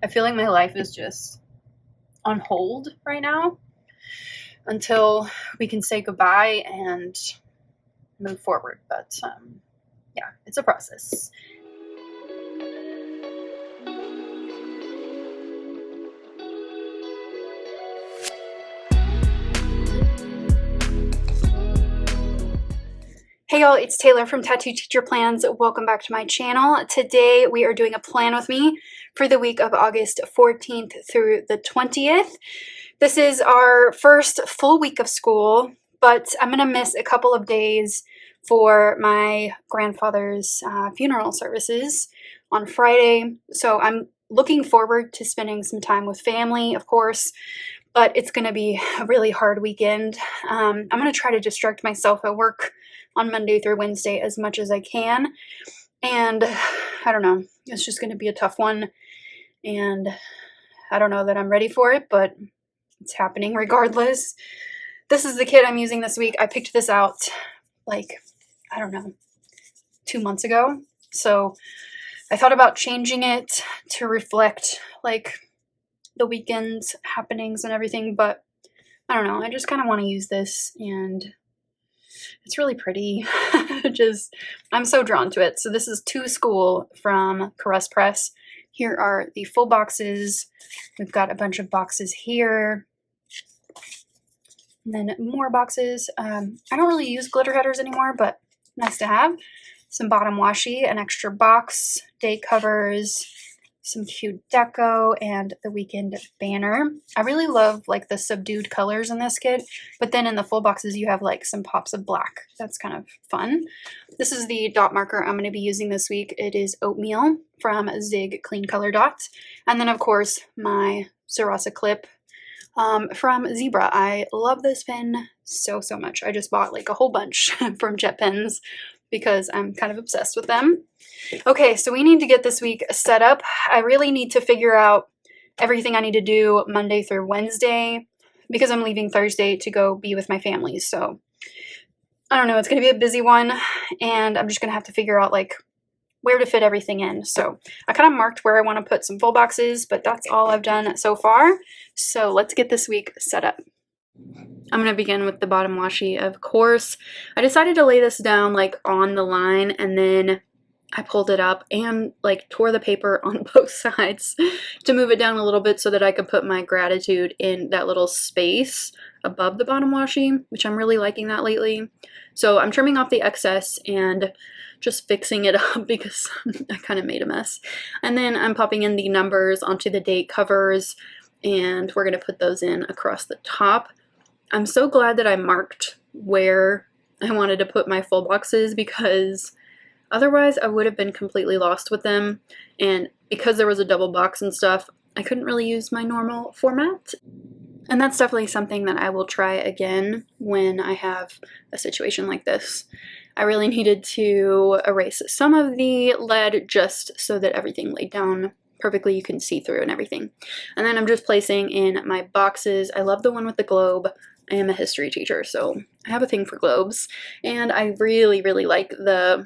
I feel like my life is just on hold right now until we can say goodbye and move forward. But yeah, it's a process. Hey y'all, it's Taylor from Tattoo Teacher Plans. Welcome back to my channel. Today we are doing a plan with me for the week of August 14th through the 20th. This is our first full week of school, but I'm going to miss a couple of days for my grandfather's funeral services on Friday. So I'm looking forward to spending some time with family, of course, but it's going to be a really hard weekend. I'm going to try to distract myself at work on Monday through Wednesday as much as I can. And I don't know, it's just going to be a tough one. And I don't know that I'm ready for it, but it's happening regardless. This is the kit I'm using this week. I picked this out like, I don't know, 2 months ago. So I thought about changing it to reflect like the weekend's happenings and everything, but I don't know. I just kind of want to use this, and it's really pretty. I'm so drawn to it. So this is To School from Caress Press. Here are the full boxes. We've got a bunch of boxes here. And then more boxes. I don't really use glitter headers anymore, but nice to have. Some bottom washi, an extra box, day covers, some cute deco, and the weekend banner. I really love like the subdued colors in this kit, but then in the full boxes you have like some pops of black. That's kind of fun. This is the dot marker I'm going to be using this week. It is Oatmeal from Zig Clean Color Dots. And then of course my Sarasa clip from Zebra. I love this pen so much. I just bought like a whole bunch from Jet Pens because I'm kind of obsessed with them. Okay, so we need to get this week set up. I really need to figure out everything I need to do Monday through Wednesday because I'm leaving Thursday to go be with my family. So I don't know, it's going to be a busy one, and I'm just going to have to figure out like where to fit everything in. So I kind of marked where I want to put some full boxes, but that's all I've done so far. So let's get this week set up. I'm going to begin with the bottom washi, of course. I decided to lay this down like on the line, and then I pulled it up and like tore the paper on both sides to move it down a little bit so that I could put my gratitude in that little space above the bottom washi, which I'm really liking that lately. So I'm trimming off the excess and just fixing it up because I kind of made a mess. And then I'm popping in the numbers onto the date covers, and we're going to put those in across the top. I'm so glad that I marked where I wanted to put my full boxes because otherwise I would have been completely lost with them. And because there was a double box and stuff, I couldn't really use my normal format. And that's definitely something that I will try again when I have a situation like this. I really needed to erase some of the lead just so that everything laid down perfectly, you can see through and everything. And then I'm just placing in my boxes. I love the one with the globe. I am a history teacher, so I have a thing for globes, and I really like the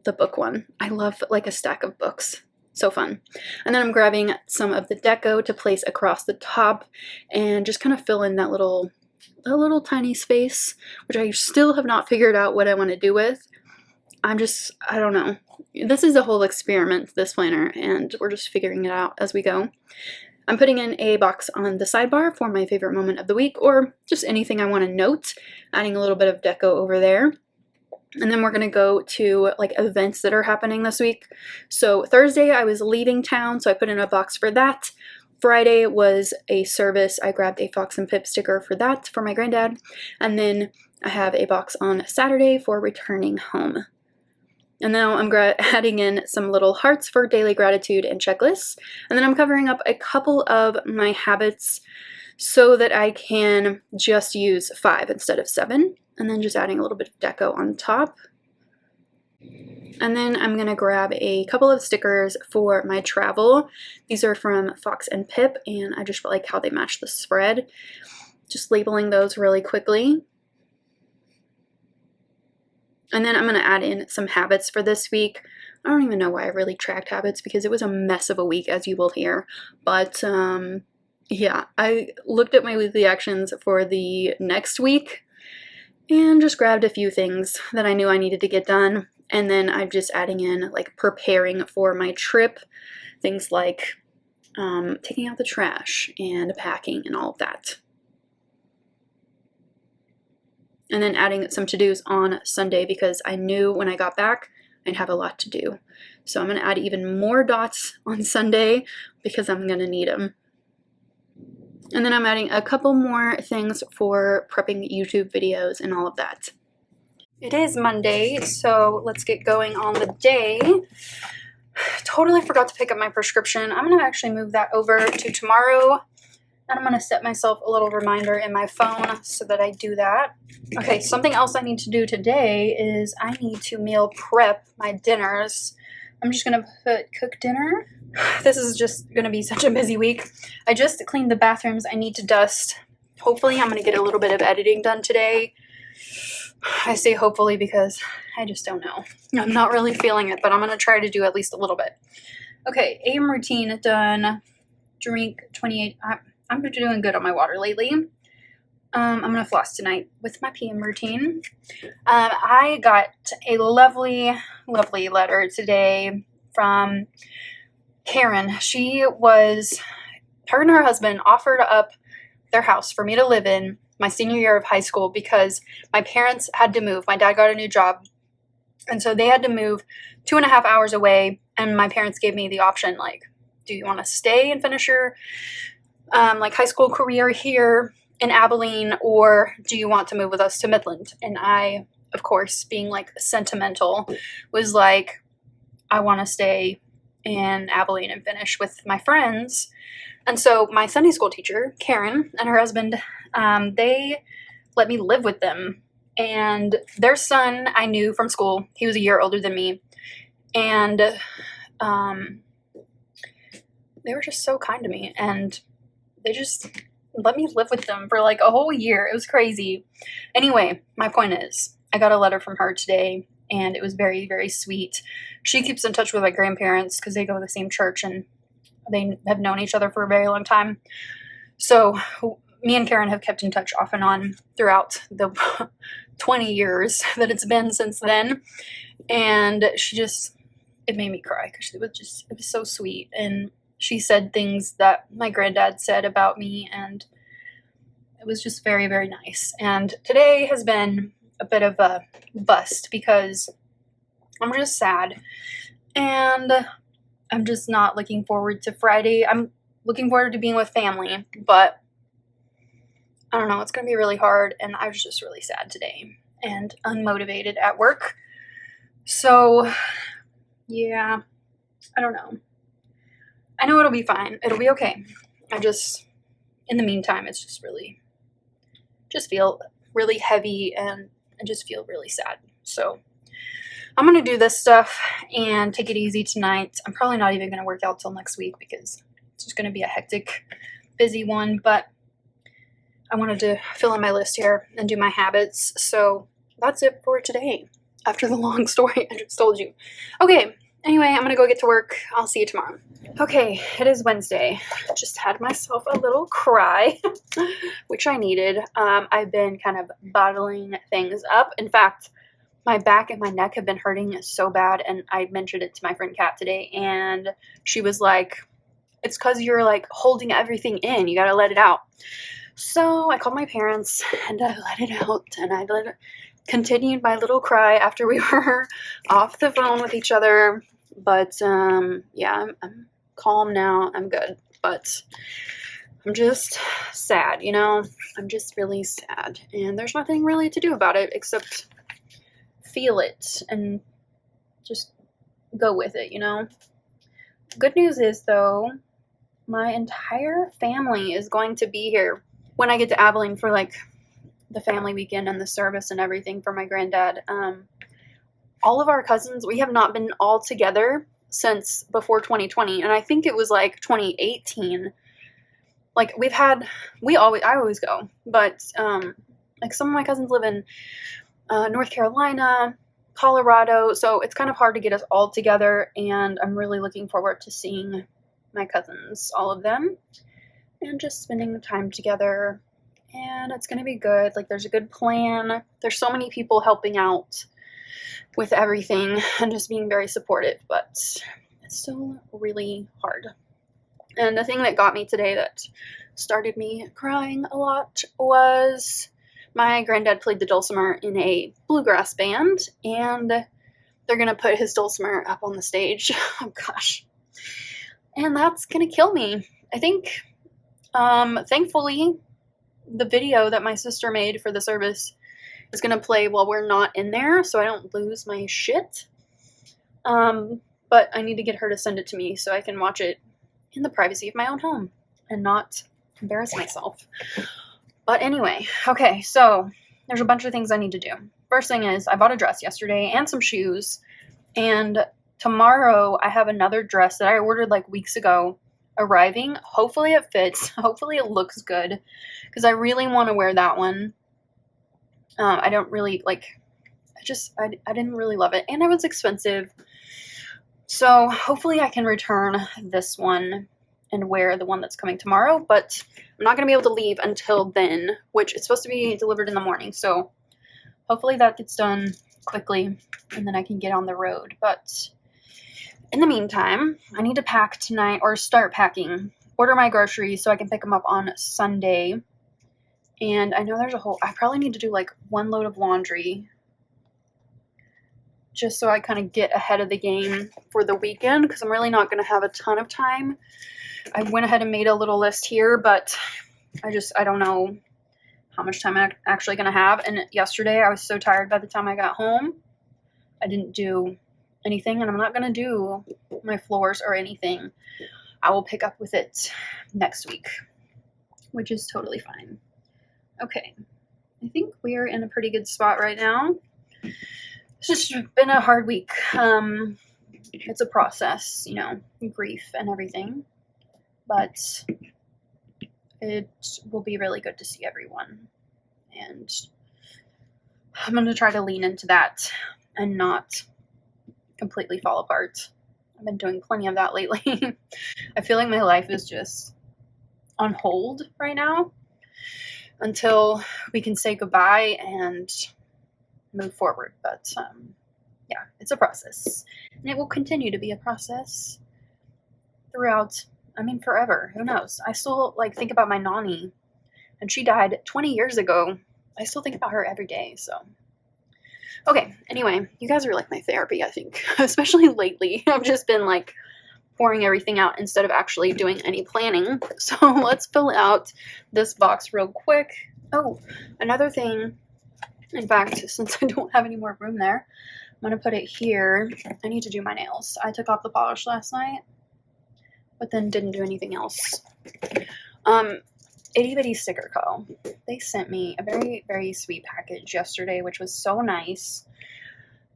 book one. I love like a stack of books. So fun. And then I'm grabbing some of the deco to place across the top and just kind of fill in that little tiny space, which I still have not figured out what I want to do with. I don't know. This is a whole experiment, this planner, and we're just figuring it out as we go. I'm putting in a box on the sidebar for my favorite moment of the week, or just anything I want to note, adding a little bit of deco over there. And then we're going to go to like events that are happening this week. So Thursday I was leaving town, so I put in a box for that. Friday was a service. I grabbed a Fox and Pip sticker for that for my granddad. And then I have a box on Saturday for returning home. And now I'm adding in some little hearts for daily gratitude and checklists. And then I'm covering up a couple of my habits so that I can just use 5 instead of 7. And then just adding a little bit of deco on top. And then I'm going to grab a couple of stickers for my travel. These are from Fox and Pip, and I just like how they match the spread. Just labeling those really quickly. And then I'm going to add in some habits for this week. I don't even know why I really tracked habits, because it was a mess of a week, as you will hear. But yeah, I looked at my weekly actions for the next week and just grabbed a few things that I knew I needed to get done. And then I'm just adding in like preparing for my trip, things like taking out the trash and packing and all of that. And then adding some to-dos on Sunday, because I knew when I got back I'd have a lot to do. So I'm going to add even more dots on Sunday because I'm going to need them. And then I'm adding a couple more things for prepping YouTube videos and all of that. It is Monday, so let's get going on the day. Totally forgot to pick up my prescription. I'm going to actually move that over to tomorrow. And I'm going to set myself a little reminder in my phone so that I do that. Okay, something else I need to do today is I need to meal prep my dinners. I'm just going to put cook dinner. This is just going to be such a busy week. I just cleaned the bathrooms I need to dust. Hopefully I'm going to get a little bit of editing done today. I say hopefully because I just don't know. I'm not really feeling it, but I'm going to try to do at least a little bit. Okay, AM routine done. Drink 28. I'm doing good on my water lately. I'm going to floss tonight with my PM routine. I got a lovely, lovely letter today from Karen. Her and her husband offered up their house for me to live in my senior year of high school because my parents had to move. My dad got a new job, and so they had to move 2.5 hours away, and my parents gave me the option, like, do you want to stay and finish your high school career here in Abilene, or do you want to move with us to Midland? And I, of course, being like sentimental, was like, I want to stay in Abilene and finish with my friends. And so my Sunday school teacher, Karen, and her husband, they let me live with them. And their son I knew from school. He was a year older than me. And they were just so kind to me. And they just let me live with them for like a whole year. It was crazy. Anyway, my point is, I got a letter from her today, and it was very, very sweet. She keeps in touch with my grandparents because they go to the same church, and they have known each other for a very long time. So me and Karen have kept in touch off and on throughout the 20 years that it's been since then. And it made me cry because it was so sweet. And she said things that my granddad said about me, and it was just very, very nice. And today has been a bit of a bust because I'm just sad, and I'm just not looking forward to Friday. I'm looking forward to being with family, but I don't know, it's going to be really hard, and I was just really sad today and unmotivated at work. So, yeah, I don't know. I know it'll be fine. It'll be okay. In the meantime, it's just feel really heavy, and I just feel really sad. So I'm going to do this stuff and take it easy tonight. I'm probably not even going to work out till next week because it's just going to be a hectic, busy one, but I wanted to fill in my list here and do my habits. So that's it for today after the long story I just told you. Okay. Anyway, I'm going to go get to work. I'll see you tomorrow. Okay, it is Wednesday. Just had myself a little cry, which I needed. I've been kind of bottling things up. In fact, my back and my neck have been hurting so bad, and I mentioned it to my friend Kat today, and she was like, it's because you're like holding everything in. You got to let it out. So I called my parents, and I let it out, and I continued my little cry after we were off the phone with each other. But yeah, I'm calm now. I'm good. But I'm just sad, I'm just really sad. And there's nothing really to do about it except feel it and just go with it, Good news is, though, my entire family is going to be here when I get to Abilene for like the family weekend and the service and everything for my granddad. All of our cousins, we have not been all together since before 2020, and I think it was like 2018. Like I always go, but like some of my cousins live in North Carolina, a Colorado, so it's kind of hard to get us all together, and I'm really looking forward to seeing my cousins, all of them, and just spending time together, and it's going to be good. Like, there's a good plan. There's so many people helping out with everything and just being very supportive, but it's still really hard. And the thing that got me today that started me crying a lot was my granddad played the dulcimer in a bluegrass band, and they're going to put his dulcimer up on the stage. Oh gosh. And that's going to kill me. I think, thankfully, the video that my sister made for the service is going to play while we're not in there, so I don't lose my shit. But I need to get her to send it to me so I can watch it in the privacy of my own home and not embarrass myself. But anyway, okay, so there's a bunch of things I need to do. First thing is I bought a dress yesterday and some shoes, and tomorrow I have another dress that I ordered like weeks ago arriving. Hopefully it fits. Hopefully it looks good, because I really want to wear that one. I don't really like, I didn't really love it, and it was expensive. So hopefully I can return this one and wear the one that's coming tomorrow, but I'm not going to be able to leave until then, which it's supposed to be delivered in the morning. So hopefully that gets done quickly and then I can get on the road. But in the meantime, I need to pack tonight, or start packing, order my groceries so I can pick them up on Sunday. And I know there's I probably need to do like 1 load of laundry, just so I kind of get ahead of the game for the weekend, because I'm really not going to have a ton of time. I went ahead and made a little list here, but I don't know how much time I'm actually going to have. And yesterday I was so tired by the time I got home. I didn't do anything, and I'm not going to do my floors or anything. I will pick up with it next week, which is totally fine. Okay, I think we're in a pretty good spot right now. It's just been a hard week. It's a process, you know, grief and everything, but it will be really good to see everyone, and I'm going to try to lean into that and not completely fall apart. I've been doing plenty of that lately. I feel like my life is just on hold right now until we can say goodbye and move forward. But yeah, it's a process, and it will continue to be a process throughout, I mean, forever. Who knows? I still like think about my nanny, and she died 20 years ago. I still think about her every day. So okay, anyway, you guys are like my therapy, I think, especially lately. I've just been like pouring everything out instead of actually doing any planning. So let's fill out this box real quick. Oh, another thing, in fact, since I don't have any more room there, I'm going to put it here. I need to do my nails. I took off the polish last night, but then didn't do anything else. Itty Bitty Sticker Co. They sent me a very, very sweet package yesterday, which was so nice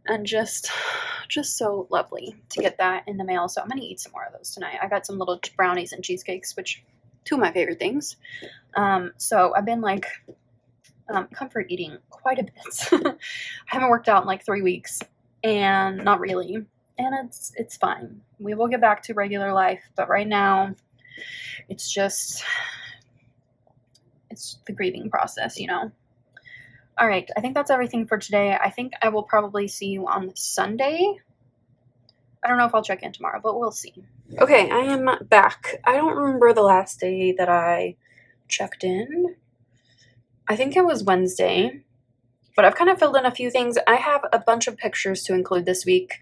and just so lovely to get that in the mail. So I'm going to eat some more of those tonight. I got some little brownies and cheesecakes, which two of my favorite things. So I've been like comfort eating quite a bit. I haven't worked out in like 3 weeks, and not really. And it's fine. We will get back to regular life, but right now it's the grieving process, you know. All right, I think that's everything for today. I think I will probably see you on Sunday. I don't know if I'll check in tomorrow, but we'll see. Okay, I am back. I don't remember the last day that I checked in. I think it was Wednesday, but I've kind of filled in a few things. I have a bunch of pictures to include this week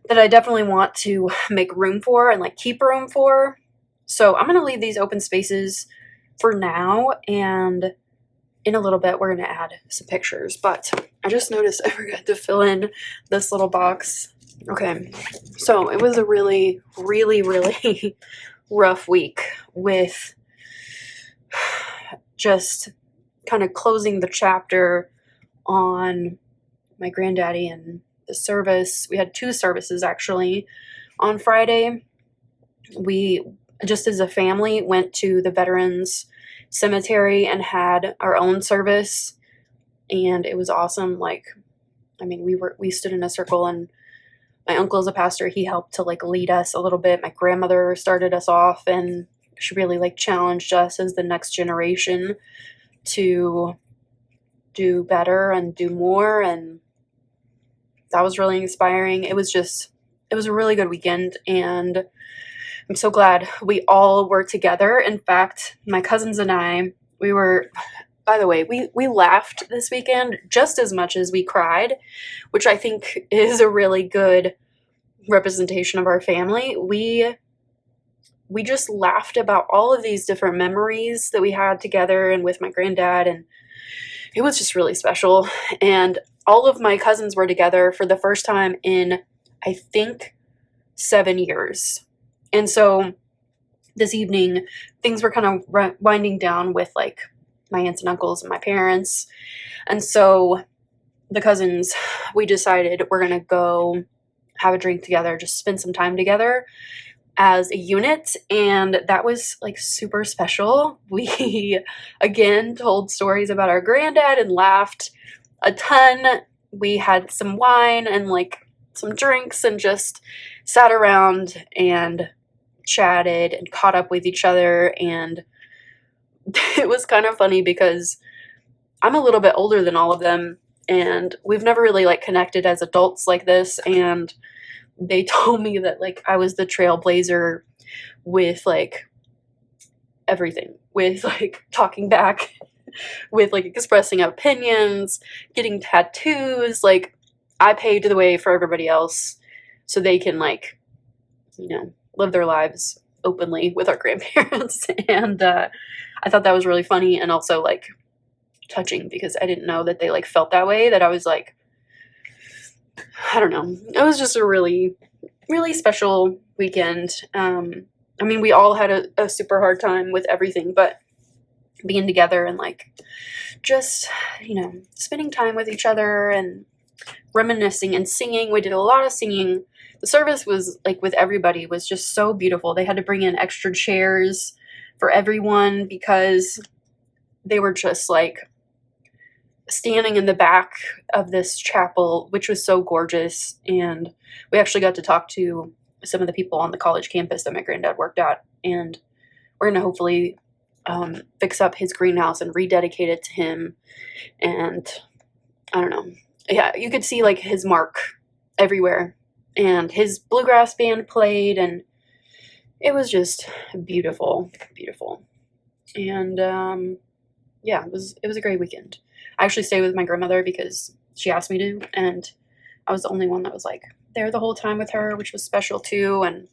that I definitely want to make room for and like keep room for. So I'm going to leave these open spaces for now, and in a little bit we're going to add some pictures. But I just noticed I forgot to fill in this little box. Okay, so it was a really, really, really rough week with just kind of closing the chapter on my granddaddy and the service. We had 2 services actually. On Friday, we just as a family went to the Veterans Cemetery and had our own service, and it was awesome. Like, I mean, we stood in a circle, and my uncle is a pastor. He helped to like lead us a little bit. My grandmother started us off, and she really like challenged us as the next generation to do better and do more. And that was really inspiring. It was a really good weekend, and I'm so glad we all were together. In fact, my cousins and I, by the way, we laughed this weekend just as much as we cried, which I think is a really good representation of our family. We just laughed about all of these different memories that we had together and with my granddad, and it was just really special. And all of my cousins were together for the first time in, I think, 7 years. And so this evening, things were kind of winding down with like my aunts and uncles and my parents. And so the cousins, we decided we're going to go have a drink together, just spend some time together as a unit. And that was like super special. We again told stories about our granddad and laughed a ton. We had some wine and like some drinks and just sat around and chatted and caught up with each other. And it was kind of funny because I'm a little bit older than all of them, and we've never really like connected as adults like this. And they told me that like I was the trailblazer with like everything, with like talking back, with like expressing opinions, getting tattoos. Like I paved the way for everybody else so they can like, live their lives openly with our grandparents. And I thought that was really funny and also like touching, because I didn't know that they like felt that way, that I was like, I don't know. It was just a really, really special weekend. I mean, we all had a super hard time with everything, but being together and like just, spending time with each other and reminiscing and singing. We did a lot of singing. The service was like with everybody was just so beautiful. They had to bring in extra chairs for everyone because they were just like standing in the back of this chapel, which was so gorgeous. And we actually got to talk to some of the people on the college campus that my granddad worked at. And we're going to hopefully fix up his greenhouse and rededicate it to him. And I don't know. Yeah, you could see like his mark everywhere. And his bluegrass band played, and it was just beautiful, beautiful. And yeah, it was a great weekend. I actually stayed with my grandmother because she asked me to, and I was the only one that was like there the whole time with her, which was special too. And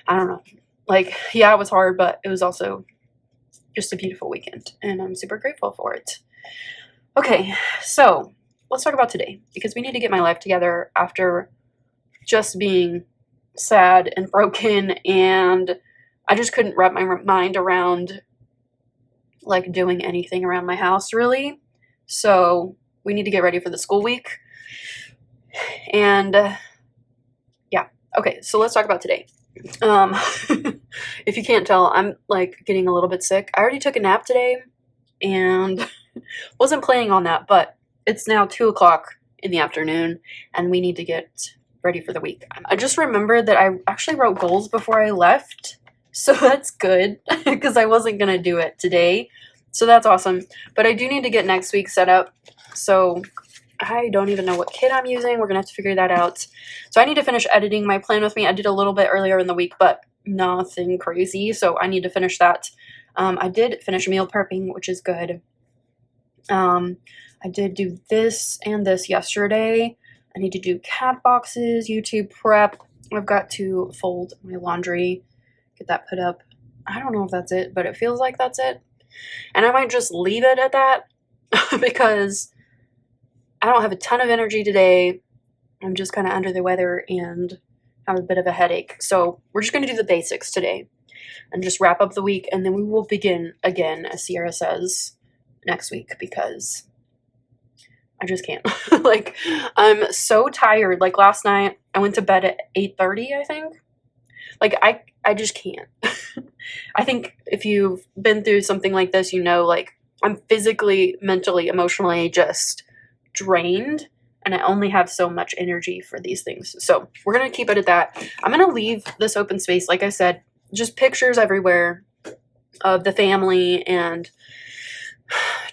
I don't know, like, yeah, it was hard, but it was also just a beautiful weekend, and I'm super grateful for it. Okay, so let's talk about today, because we need to get my life together after just being sad and broken, and I just couldn't wrap my mind around like doing anything around my house really. So we need to get ready for the school week. And yeah, okay, so let's talk about today. If you can't tell, I'm like getting a little bit sick. I already took a nap today and wasn't planning on that, but it's now 2:00 in the afternoon and we need to get ready for the week. I just remembered that I actually wrote goals before I left, so that's good because I wasn't gonna do it today, so that's awesome. But I do need to get next week set up, so I don't even know what kit I'm using. We're gonna have to figure that out. So I need to finish editing my plan with me. I did a little bit earlier in the week, but nothing crazy, so I need to finish that. I did finish meal prepping, which is good. I did do this and this yesterday. I need to do cat boxes, YouTube prep. I've got to fold my laundry, get that put up. I don't know if that's it, but it feels like that's it. And I might just leave it at that because I don't have a ton of energy today. I'm just kind of under the weather and have a bit of a headache. So we're just going to do the basics today and just wrap up the week. And then we will begin again, as Sierra says, next week, because I just can't. Like, I'm so tired. Like, last night, I went to bed at 8:30, I think. Like, I just can't. I think if you've been through something like this, like, I'm physically, mentally, emotionally just drained. and I only have so much energy for these things. So we're going to keep it at that. I'm going to leave this open space. Like I said, just pictures everywhere of the family and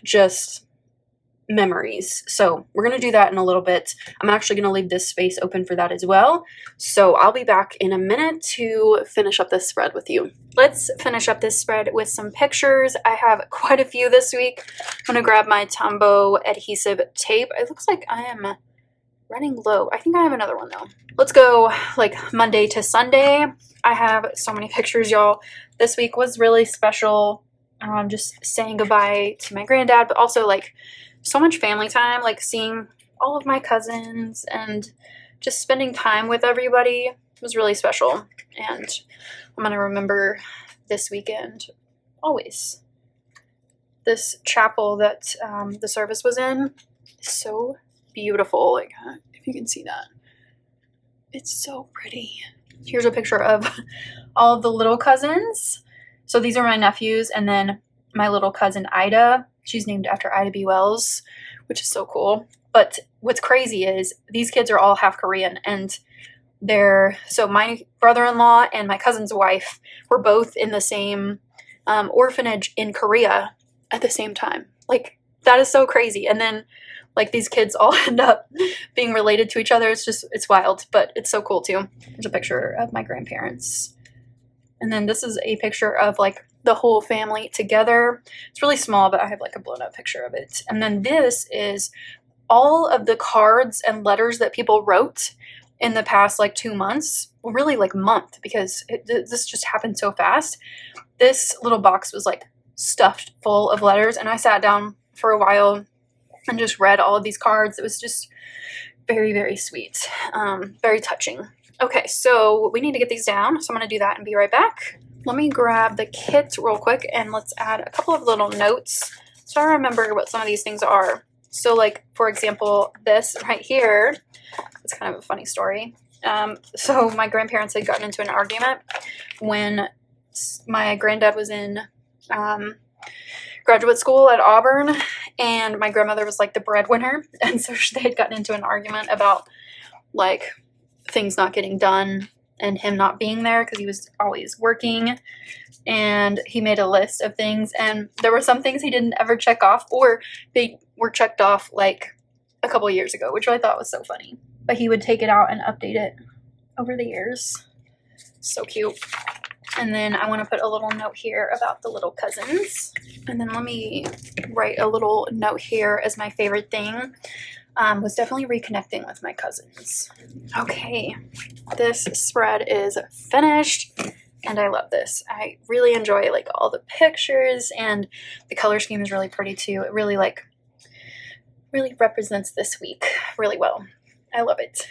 just memories. So we're going to do that in a little bit. I'm actually going to leave this space open for that as well. So I'll be back in a minute to finish up this spread with you. Let's finish up this spread with some pictures. I have quite a few this week. I'm going to grab my Tombow adhesive tape. It looks like I am running low. I think I have another one though. Let's go like Monday to Sunday. I have so many pictures, y'all. This week was really special. Just saying goodbye to my granddad, but also like so much family time, like seeing all of my cousins and just spending time with everybody was really special. And I'm going to remember this weekend always. This chapel that the service was in is so beautiful. Like, if you can see that, it's so pretty. Here's a picture of all of the little cousins. So these are my nephews, and then my little cousin Ida. She's named after Ida B. Wells, which is so cool. But what's crazy is these kids are all half Korean, and so my brother-in-law and my cousin's wife were both in the same orphanage in Korea at the same time. Like, that is so crazy. And then like these kids all end up being related to each other. It's wild, but it's so cool too. There's a picture of my grandparents. And then this is a picture of like the whole family together. It's really small, but I have like a blown up picture of it. And then this is all of the cards and letters that people wrote in the past like 2 months, well, really like month, because this just happened so fast. This little box was like stuffed full of letters, and I sat down for a while and just read all of these cards. It was just very, very sweet, very touching. Okay, so we need to get these down, so I'm going to do that and be right back. Let me grab the kit real quick, and let's add a couple of little notes so I remember what some of these things are. So like, for example, this right here, it's kind of a funny story. So my grandparents had gotten into an argument when my granddad was in graduate school at Auburn, and my grandmother was like the breadwinner, and so they had gotten into an argument about like things not getting done and him not being there because he was always working. And he made a list of things, and there were some things he didn't ever check off, or they were checked off like a couple years ago, which I thought was so funny. But he would take it out and update it over the years. So cute. And then I want to put a little note here about the little cousins. And then let me write a little note here as my favorite thing. Was definitely reconnecting with my cousins. Okay, this spread is finished, and I love this. I really enjoy like all the pictures, and the color scheme is really pretty too. It really represents this week really well. I love it.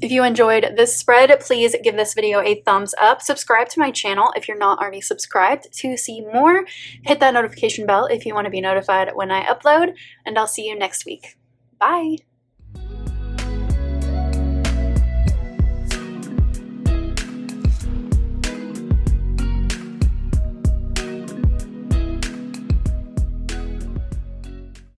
If you enjoyed this spread, please give this video a thumbs up. Subscribe to my channel if you're not already subscribed to see more. Hit that notification bell if you want to be notified when I upload, and I'll see you next week. Bye.